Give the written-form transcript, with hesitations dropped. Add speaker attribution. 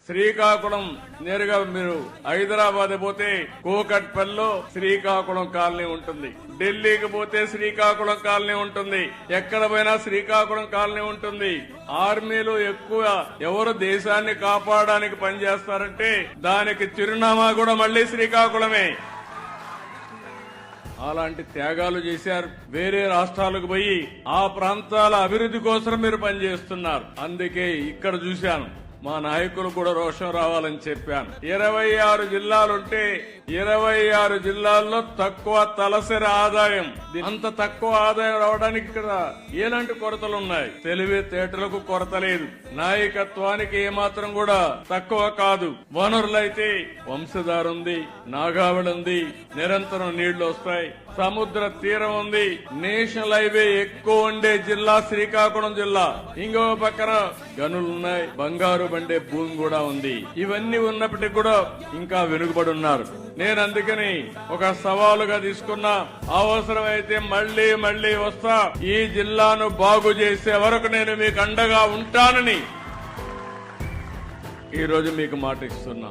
Speaker 1: శ్రీకాకుళం నేరుగా మీరు హైదరాబాద్ పోతే కూకట్పల్లిలో శ్రీకాకుళం కాలనీ ఉంటుంది. ఢిల్లీకి పోతే శ్రీకాకుళం కాలనీ ఉంటుంది. ఎక్కడ పోయినా శ్రీకాకుళం కాలనీ ఉంటుంది. ఆర్మీలో ఎక్కువ ఎవరు దేశాన్ని కాపాడడానికి పనిచేస్తారంటే దానికి చిరునామా కూడా మళ్లీ శ్రీకాకుళమే. అలాంటి త్యాగాలు చేశారు. వేరే రాష్ట్రాలకు పోయి ఆ ప్రాంతాల అభివృద్ధి కోసం మీరు పనిచేస్తున్నారు. అందుకే ఇక్కడ చూశాను మా నాయకులు కూడా రోషం రావాలని చెప్పాను. 26 జిల్లాలుంటే 26 జిల్లాల్లో తక్కువ తలసరి ఆదాయం. అంత తక్కువ ఆదాయం రావడానికి ఇక్కడ ఎలాంటి కొరతలు ఉన్నాయి? తెలివితేటలకు కొరత లేదు. నాయకత్వానికి ఏమాత్రం కూడా తక్కువ కాదు. వనరులైతే వంశధార ఉంది, నాగావళి ఉంది, నిరంతరం నీళ్లు వస్తాయి, సముద్ర తీరం ఉంది, నేషనల్ హైవే ఎక్కువ ఉండే జిల్లా శ్రీకాకుళం జిల్లా. ఇంకో పక్కన గనులున్నాయి, బంగారు బండే భూమి కూడా ఉంది. ఇవన్నీ ఉన్నప్పటికీ కూడా ఇంకా వెనుకబడి ఉన్నారు. నేను అందుకని ఒక సవాలుగా తీసుకున్నా, అవసరమైతే మళ్లీ వస్తా. ఈ జిల్లాను బాగు చేసే వరకు నేను మీకు అండగా ఉంటానని ఈ రోజు మీకు మాట ఇస్తున్నా.